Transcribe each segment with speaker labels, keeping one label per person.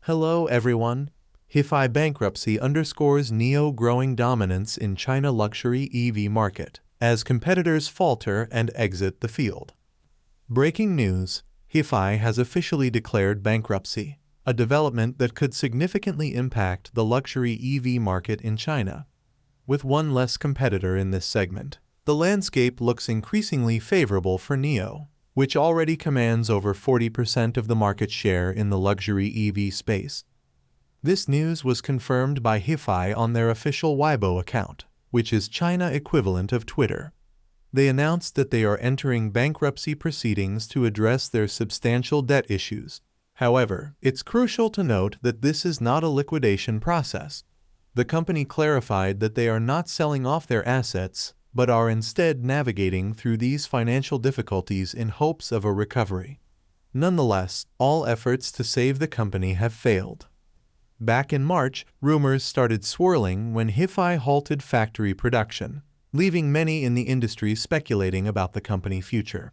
Speaker 1: Hello everyone. HiPhi Bankruptcy underscores NIO growing dominance in China luxury EV market as competitors falter and exit the field. Breaking news: HiPhi has officially declared bankruptcy, a development that could significantly impact the luxury EV market in China. With one less competitor in this segment, the landscape looks increasingly favorable for NIO, which already commands over 40% of the market share in the luxury EV space. This news was confirmed by HiPhi on their official Weibo account, which is China equivalent of Twitter. They announced that they are entering bankruptcy proceedings to address their substantial debt issues. However, it's crucial to note that this is not a liquidation process. The company clarified that they are not selling off their assets, but are instead navigating through these financial difficulties in hopes of a recovery. Nonetheless, all efforts to save the company have failed. Back in March, rumors started swirling when HiPhi halted factory production, leaving many in the industry speculating about the company's future.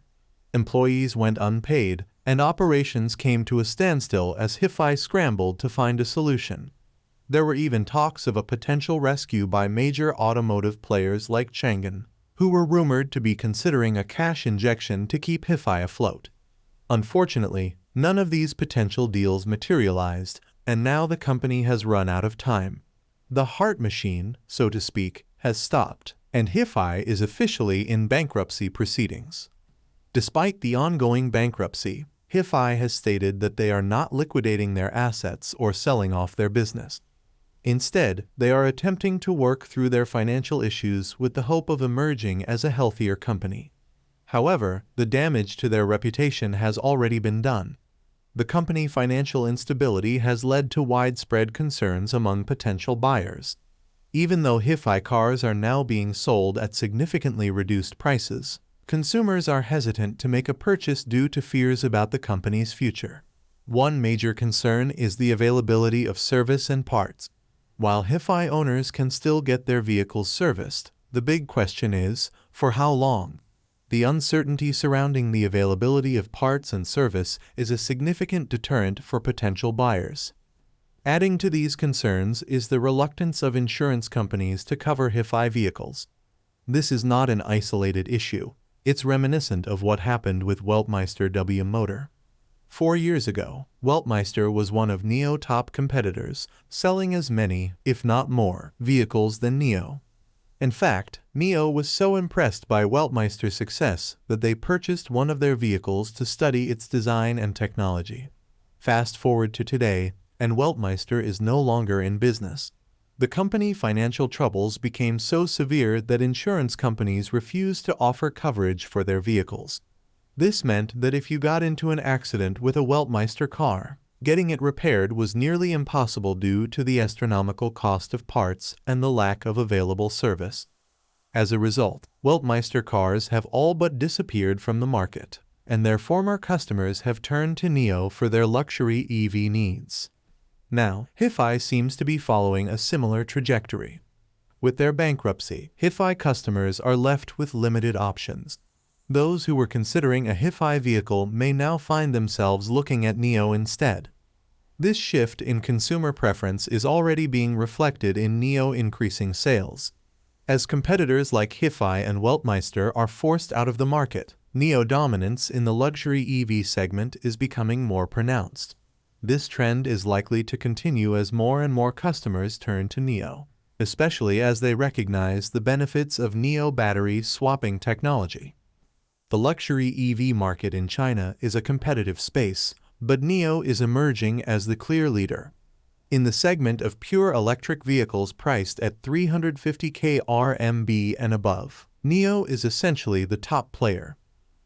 Speaker 1: Employees went unpaid, and operations came to a standstill as HiPhi scrambled to find a solution. There were even talks of a potential rescue by major automotive players like Changan, who were rumored to be considering a cash injection to keep HiPhi afloat. Unfortunately, none of these potential deals materialized, and now the company has run out of time. The heart machine, so to speak, has stopped, and HiPhi is officially in bankruptcy proceedings. Despite the ongoing bankruptcy, HiPhi has stated that they are not liquidating their assets or selling off their business. Instead, they are attempting to work through their financial issues with the hope of emerging as a healthier company. However, the damage to their reputation has already been done. The company's financial instability has led to widespread concerns among potential buyers. Even though HiPhi cars are now being sold at significantly reduced prices, consumers are hesitant to make a purchase due to fears about the company's future. One major concern is the availability of service and parts. While HiPhi owners can still get their vehicles serviced, the big question is, for how long? The uncertainty surrounding the availability of parts and service is a significant deterrent for potential buyers. Adding to these concerns is the reluctance of insurance companies to cover HiPhi vehicles. This is not an isolated issue. It's reminiscent of what happened with Weltmeister W Motor. 4 years ago, Weltmeister was one of NIO top competitors, selling as many, if not more, vehicles than NIO. In fact, NIO was so impressed by Weltmeister's success that they purchased one of their vehicles to study its design and technology. Fast forward to today, and Weltmeister is no longer in business. The company's financial troubles became so severe that insurance companies refused to offer coverage for their vehicles. This meant that if you got into an accident with a Weltmeister car, getting it repaired was nearly impossible due to the astronomical cost of parts and the lack of available service. As a result, Weltmeister cars have all but disappeared from the market, and their former customers have turned to NIO for their luxury EV needs. Now, HiPhi seems to be following a similar trajectory. With their bankruptcy, HiPhi customers are left with limited options. Those who were considering a HiPhi vehicle may now find themselves looking at NIO instead. This shift in consumer preference is already being reflected in NIO increasing sales. As competitors like HiPhi and Weltmeister are forced out of the market, NIO dominance in the luxury EV segment is becoming more pronounced. This trend is likely to continue as more and more customers turn to NIO, especially as they recognize the benefits of NIO battery swapping technology. The luxury EV market in China is a competitive space, but NIO is emerging as the clear leader. In the segment of pure electric vehicles priced at 350k RMB and above, NIO is essentially the top player.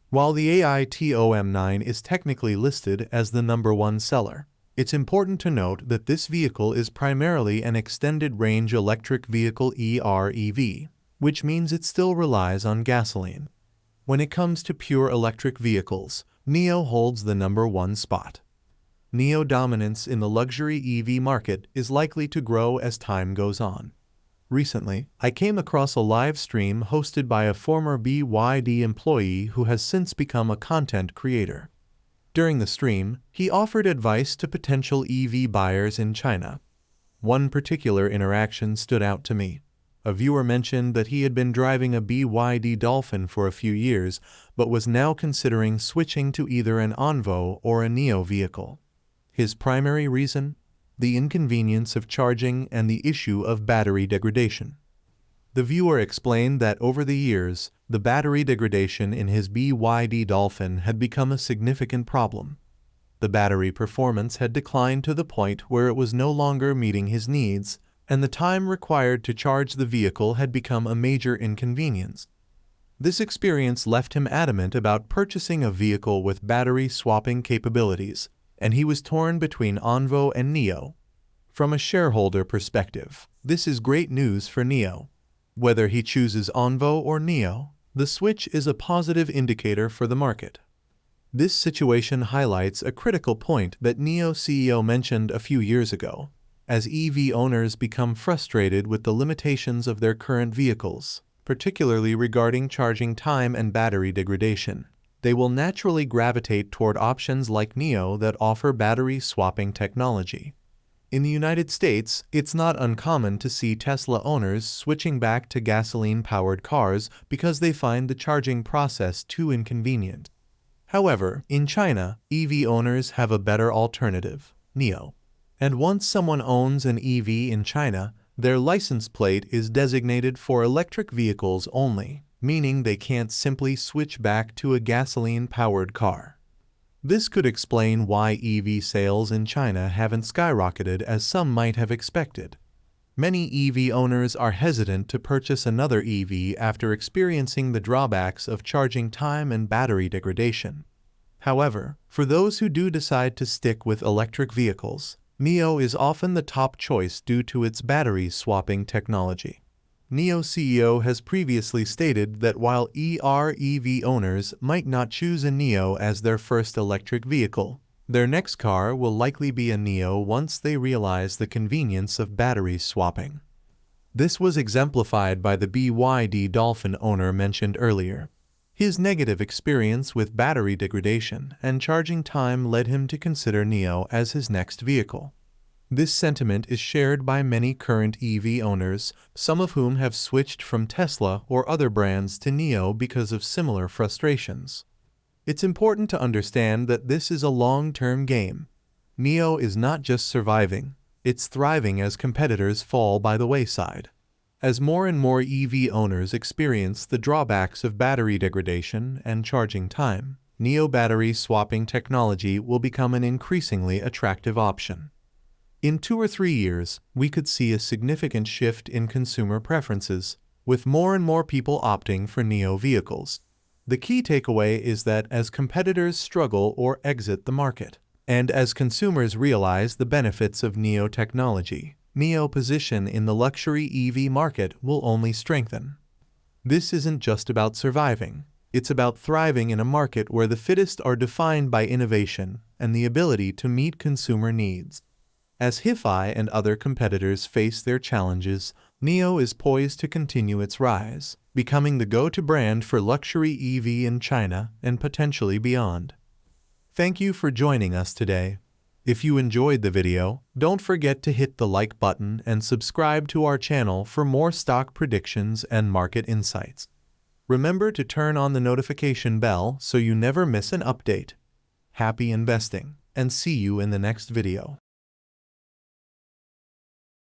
Speaker 1: While the AITOM9 is technically listed as the #1 seller, it's important to note that this vehicle is primarily an extended-range electric vehicle EREV, which means it still relies on gasoline. When it comes to pure electric vehicles, NIO holds the #1 spot. NIO dominance in the luxury EV market is likely to grow as time goes on. Recently, I came across a live stream hosted by a former BYD employee who has since become a content creator. During the stream, he offered advice to potential EV buyers in China. One particular interaction stood out to me. A viewer mentioned that he had been driving a BYD Dolphin for a few years, but was now considering switching to either an Envo or a NIO vehicle. His primary reason? The inconvenience of charging and the issue of battery degradation. The viewer explained that over the years, the battery degradation in his BYD Dolphin had become a significant problem. The battery performance had declined to the point where it was no longer meeting his needs, and the time required to charge the vehicle had become a major inconvenience. This experience left him adamant about purchasing a vehicle with battery swapping capabilities, and he was torn between Envo and NIO. From a shareholder perspective, this is great news for NIO. Whether he chooses Envo or NIO, the switch is a positive indicator for the market. This situation highlights a critical point that NIO CEO mentioned a few years ago. As EV owners become frustrated with the limitations of their current vehicles, particularly regarding charging time and battery degradation, they will naturally gravitate toward options like NIO that offer battery swapping technology. In the United States, it's not uncommon to see Tesla owners switching back to gasoline-powered cars because they find the charging process too inconvenient. However, in China, EV owners have a better alternative, NIO. And once someone owns an EV in China, their license plate is designated for electric vehicles only, meaning they can't simply switch back to a gasoline-powered car. This could explain why EV sales in China haven't skyrocketed as some might have expected. Many EV owners are hesitant to purchase another EV after experiencing the drawbacks of charging time and battery degradation. However, for those who do decide to stick with electric vehicles, NIO is often the top choice due to its battery swapping technology. NIO CEO has previously stated that while EV owners might not choose a NIO as their first electric vehicle, their next car will likely be a NIO once they realize the convenience of battery swapping. This was exemplified by the BYD Dolphin owner mentioned earlier. His negative experience with battery degradation and charging time led him to consider NIO as his next vehicle. This sentiment is shared by many current EV owners, some of whom have switched from Tesla or other brands to NIO because of similar frustrations. It's important to understand that this is a long-term game. NIO is not just surviving, it's thriving as competitors fall by the wayside. As more and more EV owners experience the drawbacks of battery degradation and charging time, NIO battery swapping technology will become an increasingly attractive option. In 2 or 3 years, we could see a significant shift in consumer preferences, with more and more people opting for NIO vehicles. The key takeaway is that as competitors struggle or exit the market, and as consumers realize the benefits of NIO technology, NIO position in the luxury EV market will only strengthen. This isn't just about surviving, it's about thriving in a market where the fittest are defined by innovation and the ability to meet consumer needs. As HiPhi and other competitors face their challenges, NIO is poised to continue its rise, becoming the go-to brand for luxury EV in China and potentially beyond. Thank you for joining us today. If you enjoyed the video, don't forget to hit the like button and subscribe to our channel for more stock predictions and market insights. Remember to turn on the notification bell so you never miss an update. Happy investing, and see you in the next video.